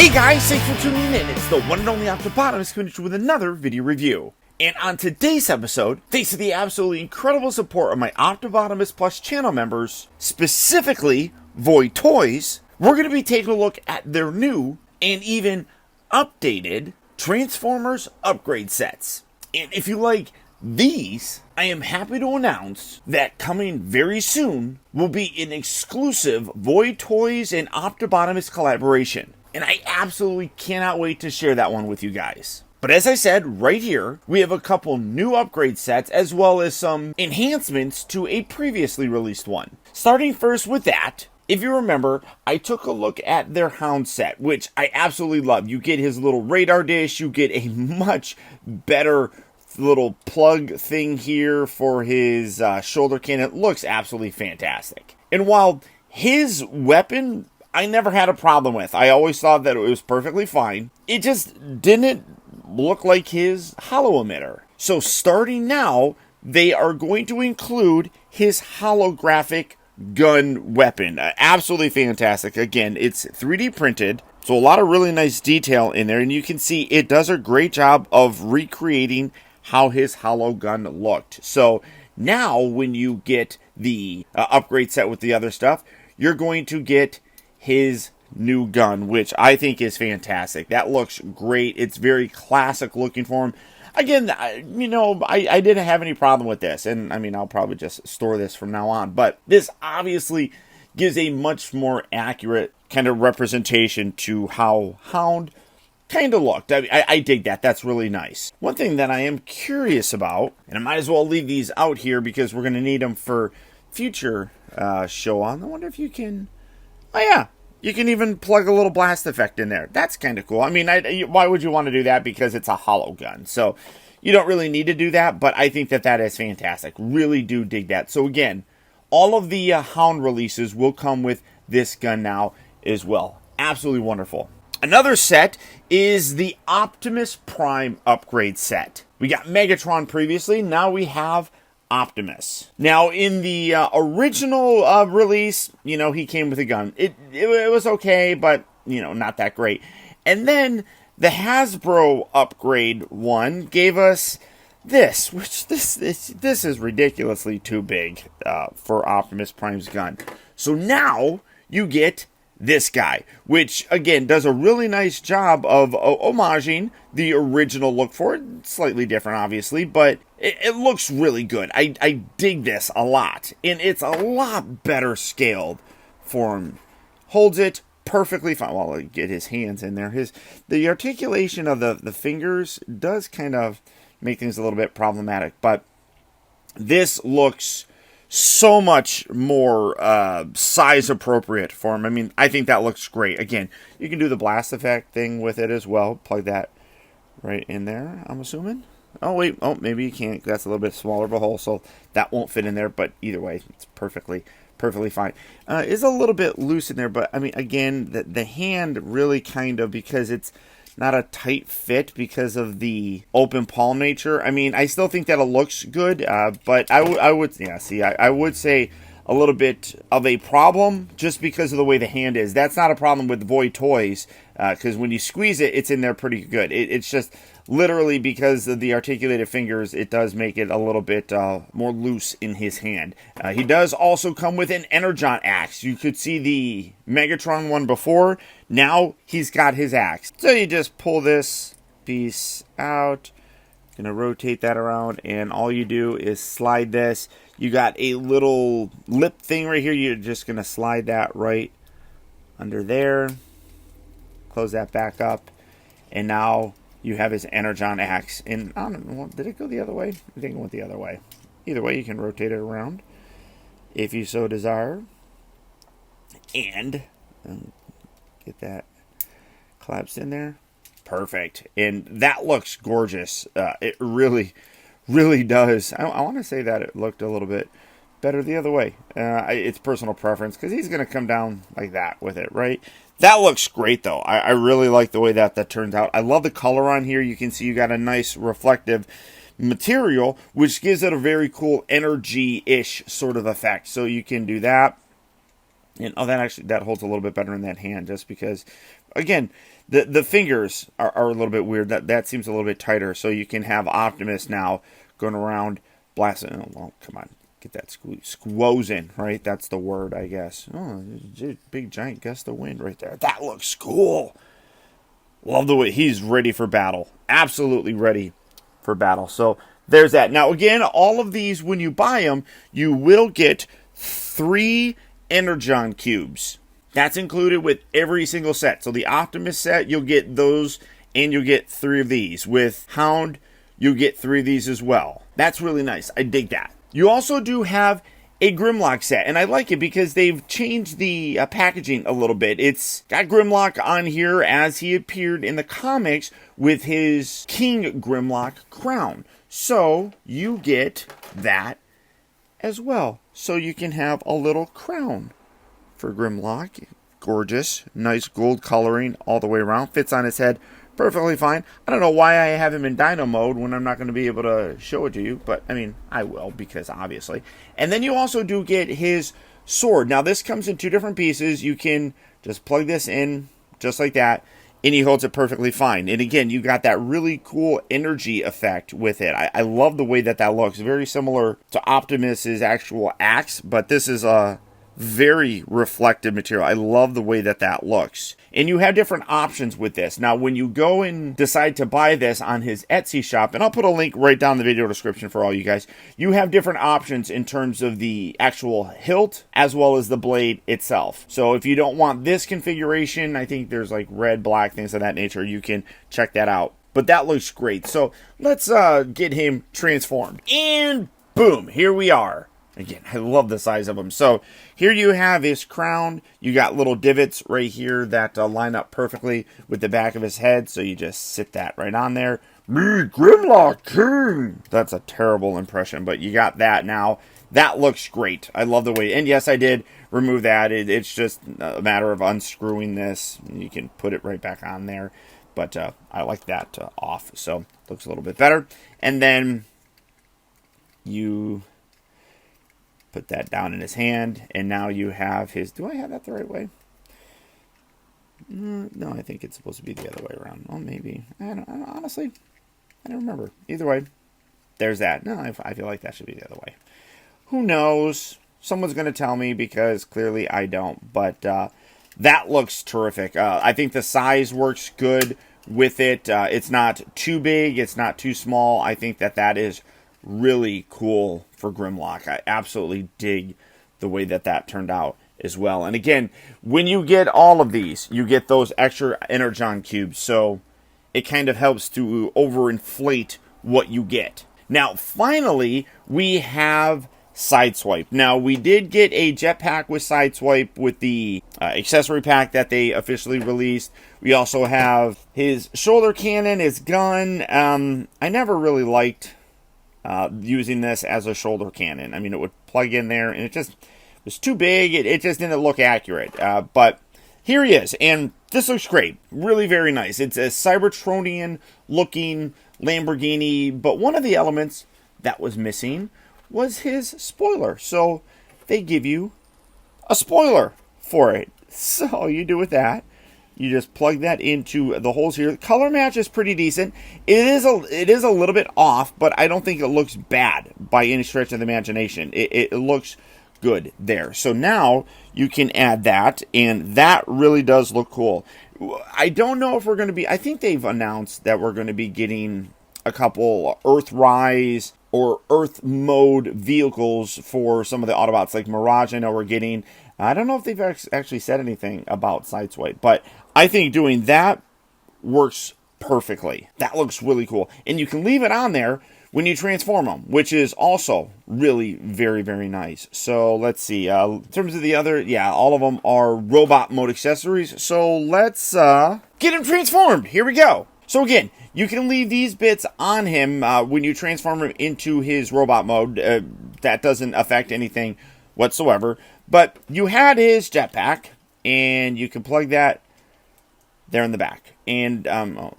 Hey guys, thanks for tuning in. It's the one and only Optimus coming with another video review. And on today's episode, thanks to the absolutely incredible support of my Optimus Plus channel members, specifically Void Toys, we're going to be taking a look at their new and even updated Transformers upgrade sets. And if you like these, I am happy to announce that coming very soon will be an exclusive Void Toys and Optimus collaboration. And I absolutely cannot wait to share that one with you guys. But as I said, right here, we have a couple new upgrade sets as well as some enhancements to a previously released one. Starting first with that, if you remember, I took a look at their Hound set, which I absolutely love. You get his little radar dish, you get a much better little plug thing here for his shoulder cannon. It looks absolutely fantastic. And while his weapon I never had a problem with, I always thought that it was perfectly fine, it just didn't look like his hollow emitter. So starting now, they are going to include his holographic gun weapon. Absolutely fantastic. Again, it's 3D printed, so a lot of really nice detail in there, and you can see it does a great job of recreating how his hollow gun looked. So now when you get the upgrade set with the other stuff, you're going to get his new gun, which I think is fantastic. That looks great. It's very classic looking for him. Again, I didn't have any problem with this, and I mean, I'll probably just store this from now on, but this obviously gives a much more accurate kind of representation to how Hound kind of looked. I dig that. That's really nice. One thing that I am curious about, and I might as well leave these out here because we're going to need them for future show on. I wonder if you can... Oh yeah, you can even plug a little blast effect in there. That's kind of cool. I mean, why would you want to do that? Because it's a hollow gun. So you don't really need to do that, but I think that that is fantastic. Really do dig that. So again, all of the Hound releases will come with this gun now as well. Absolutely wonderful. Another set is the Optimus Prime upgrade set. We got Megatron previously. Now we have Optimus. Now, in the original release, he came with a gun. It was okay, but, not that great. And then the Hasbro upgrade one gave us this, which this is ridiculously too big for Optimus Prime's gun. So now you get this guy, which, again, does a really nice job of homaging the original look for it. Slightly different, obviously, but it looks really good. I dig this a lot, and it's a lot better scaled for him. Holds it perfectly fine. Well, I'll get his hands in there. The articulation of the fingers does kind of make things a little bit problematic, but this looks so much more size appropriate for him. I mean, I think that looks great. Again, you can do the blast effect thing with it as well. Plug that right in there, I'm assuming. Oh, wait. Oh, maybe you can't. That's a little bit smaller of a hole, so that won't fit in there. But either way, it's perfectly fine. It's a little bit loose in there, but I mean, again, the hand really kind of, because it's not a tight fit because of the open palm nature. I mean, I still think that it looks good, but I would say a little bit of a problem just because of the way the hand is. That's not a problem with Void Toys, because when you squeeze it, it's in there pretty good. It's just literally because of the articulated fingers, it does make it a little bit more loose in his hand. He does also come with an Energon axe. You could see the Megatron one before. Now he's got his axe. So you just pull this piece out. Gonna rotate that around, and all you do is slide this. You got a little lip thing right here. You're just gonna slide that right under there. Close that back up, and now you have his Energon axe. And I don't know, did it go the other way? I think it went the other way. Either way, you can rotate it around if you so desire. And get that collapsed in there. Perfect. And that looks gorgeous. It really, really does. I want to say that it looked a little bit better the other way. It's personal preference, because he's going to come down like that with it, right? That looks great, though. I really like the way that turns out. I love the color on here. You can see you got a nice reflective material, which gives it a very cool energy-ish sort of effect. So you can do that. And that holds a little bit better in that hand, just because, again, The fingers are a little bit weird. That seems a little bit tighter. So you can have Optimus now going around blasting. Oh, well, come on. Get that squozing, right? That's the word, I guess. Oh, big giant gust of wind right there. That looks cool. Love the way he's ready for battle. Absolutely ready for battle. So there's that. Now, again, all of these, when you buy them, you will get 3 Energon cubes. That's included with every single set. So the Optimus set, you'll get those, and you'll get 3 of these. With Hound, you'll get 3 of these as well. That's really nice. I dig that. You also do have a Grimlock set, and I like it because they've changed the packaging a little bit. It's got Grimlock on here as he appeared in the comics with his King Grimlock crown. So you get that as well. So you can have a little crown for Grimlock. Gorgeous, nice gold coloring all the way around. Fits on his head perfectly fine. I don't know why I have him in Dino mode when I'm not going to be able to show it to you, but I mean, I will, because obviously. And then you also do get his sword. Now, this comes in 2 different pieces. You can just plug this in just like that, and he holds it perfectly fine. And again, you got that really cool energy effect with it. I love the way that looks. Very similar to Optimus's actual axe, but this is a very reflective material. I love the way that looks. And you have different options with this. Now, when you go and decide to buy this on his Etsy shop, and I'll put a link right down in the video description for all you guys, you have different options in terms of the actual hilt as well as the blade itself. So if you don't want this configuration, I think there's like red, black, things of that nature, you can check that out. But that looks great. So let's get him transformed. And boom, here we are. Again, I love the size of him. So here you have his crown. You got little divots right here that line up perfectly with the back of his head. So you just sit that right on there. Me, Grimlock King. That's a terrible impression, but you got that now. That looks great. I love the way. And yes, I did remove that. It's just a matter of unscrewing this. You can put it right back on there. But I like that off. So looks a little bit better. And then you put that down in his hand, and now you have his... Do I have that the right way? No, I think it's supposed to be the other way around. Oh, maybe. Honestly, I don't remember. Either way, there's that. No, I feel like that should be the other way. Who knows? Someone's going to tell me, because clearly I don't. But that looks terrific. I think the size works good with it. It's not too big. It's not too small. I think that is really cool for Grimlock. I absolutely dig the way that turned out as well. And again, when you get all of these, you get those extra Energon cubes, so it kind of helps to overinflate what you get. Now, finally, we have Sideswipe. Now, we did get a jetpack with Sideswipe with the accessory pack that they officially released. We also have his shoulder cannon, his gun. I never really liked using this as a shoulder cannon. I mean, it would plug in there, and it just was too big. It just didn't look accurate. But here he is, and this looks great. Really very nice. It's a Cybertronian-looking Lamborghini, but one of the elements that was missing was his spoiler. So they give you a spoiler for it. So you do with that, you just plug that into the holes here. The color match is pretty decent. It is a little bit off, but I don't think it looks bad by any stretch of the imagination. It looks good there. So now you can add that, and that really does look cool. I don't know if we're going to be... I think they've announced that we're going to be getting a couple Earthrise or Earth mode vehicles for some of the Autobots, like Mirage. I know we're getting... I don't know if they've actually said anything about Sideswipe, but I think doing that works perfectly. That looks really cool. And you can leave it on there when you transform them, which is also really very, very nice. So let's see. In terms of the other, yeah, all of them are robot mode accessories. So let's get him transformed. Here we go. So again, you can leave these bits on him when you transform him into his robot mode. That doesn't affect anything whatsoever. But you had his jetpack, and you can plug that there in the back. And,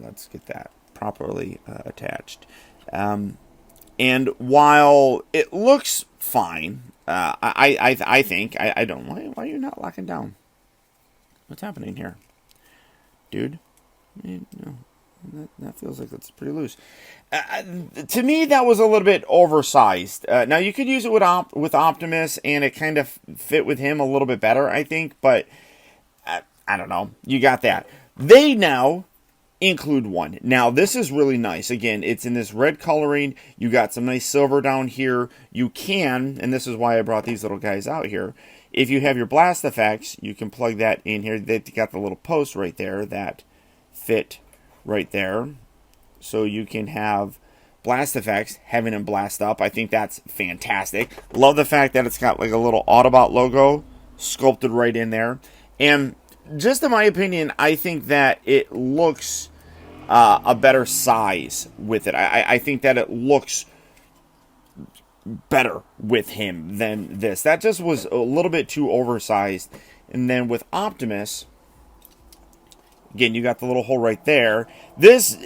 let's get that properly attached. And while it looks fine, I think, I don't, why are you not locking down? What's happening here? Dude, That feels like that's pretty loose. To me, that was a little bit oversized. Now, you could use it with Optimus, and it kind of fit with him a little bit better, I think. But I don't know. You got that. They now include one. Now, this is really nice. Again, it's in this red coloring. You got some nice silver down here. You can, and this is why I brought these little guys out here. If you have your blast effects, you can plug that in here. They've got the little post right there that fit right there. So you can have blast effects, having them blast up. I think that's fantastic. Love the fact that it's got like a little Autobot logo sculpted right in there. And just in my opinion, I think that it looks a better size with it. I think that it looks better with him than this. That just was a little bit too oversized. And then with Optimus, again, you got the little hole right there. This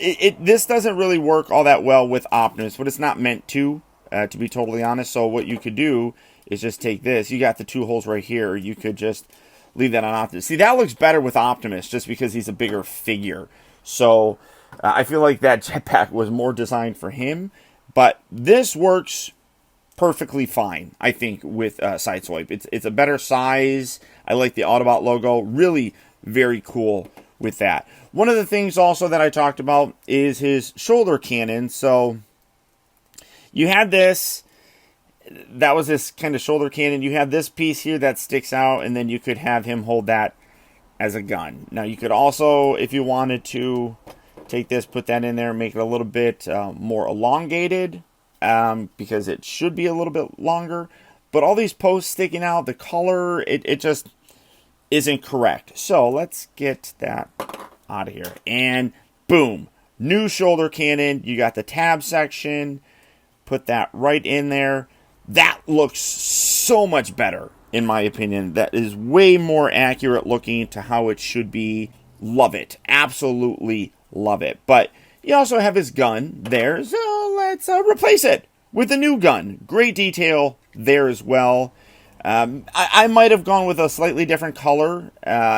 doesn't really work all that well with Optimus, but it's not meant to be totally honest. So what you could do is just take this. You got the two holes right here. You could just leave that on Optimus. See, that looks better with Optimus just because he's a bigger figure. So I feel like that jetpack was more designed for him. But this works perfectly fine, I think, with Sideswipe. It's a better size. I like the Autobot logo. Really very cool with that. One of the things also that I talked about is his shoulder cannon. So you had this. That was this kind of shoulder cannon. You have this piece here that sticks out, and then you could have him hold that as a gun. Now, you could also, if you wanted to, take this, put that in there, make it a little bit more elongated, because it should be a little bit longer. But all these posts sticking out, the color, it just isn't correct. So let's get that out of here. And boom, new shoulder cannon. You got the tab section. Put that right in there. That looks so much better, in my opinion. That is way more accurate looking to how it should be. Love it. Absolutely love it. But you also have his gun there, so let's replace it with a new gun. Great detail there as well. I might have gone with a slightly different color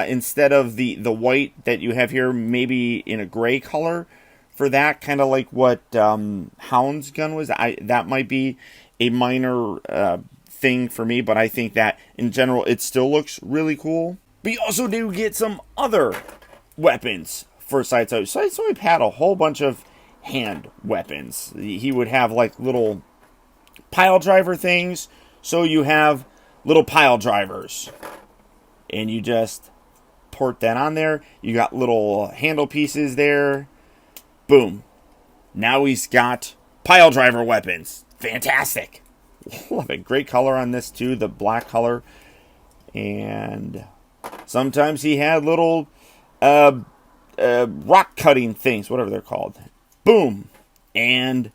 instead of the white that you have here, maybe in a gray color for that, kind of like what Hound's gun was. That might be a minor thing for me, but I think that in general it still looks really cool. But you also do get some other weapons for Sideswipe. Sideswipe had a whole bunch of hand weapons. He would have like little pile driver things. So you have little pile drivers, and you just port that on there. You got little handle pieces there. Boom. Now he's got pile driver weapons. Fantastic. Love it. Great color on this too, the black color. And sometimes he had little rock cutting things, whatever they're called. Boom. And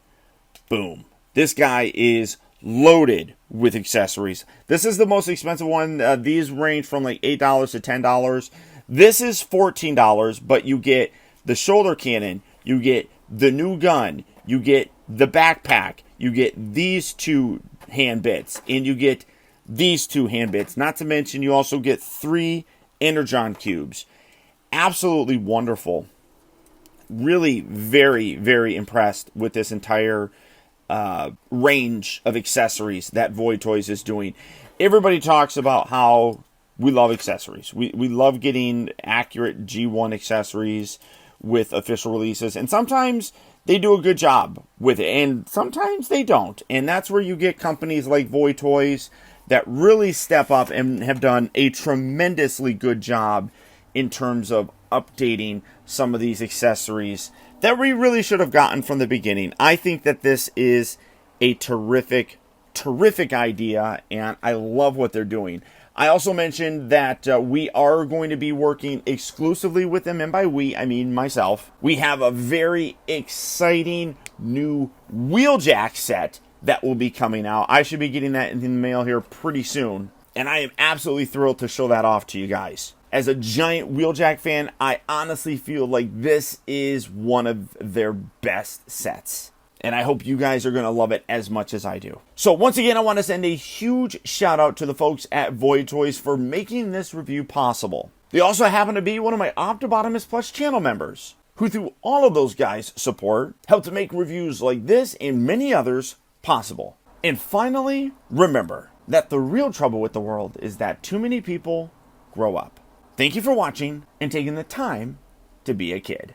boom. This guy is loaded with accessories. This is the most expensive one. These range from like $8 to $10. This is $14, but you get the shoulder cannon, you get the new gun, you get the backpack, you get these two hand bits, and you get these two hand bits. Not to mention, you also get 3 Energon cubes. Absolutely wonderful. Really very, very impressed with this entire range of accessories that Void Toys is doing. Everybody talks about how we love accessories. We love getting accurate G1 accessories with official releases, and sometimes they do a good job with it, and sometimes they don't. And that's where you get companies like Void Toys that really step up and have done a tremendously good job in terms of updating some of these accessories that we really should have gotten from the beginning. I think that this is a terrific idea, and I love what they're doing. I also mentioned that we are going to be working exclusively with them, and by we, I mean myself. We have a very exciting new Wheeljack set that will be coming out. I should be getting that in the mail here pretty soon, and I am absolutely thrilled to show that off to you guys. As a giant Wheeljack fan, I honestly feel like this is one of their best sets. And I hope you guys are going to love it as much as I do. So once again, I want to send a huge shout out to the folks at Void Toys for making this review possible. They also happen to be one of my Optimus Plus channel members, who through all of those guys' support, helped to make reviews like this and many others possible. And finally, remember that the real trouble with the world is that too many people grow up. Thank you for watching and taking the time to be a kid.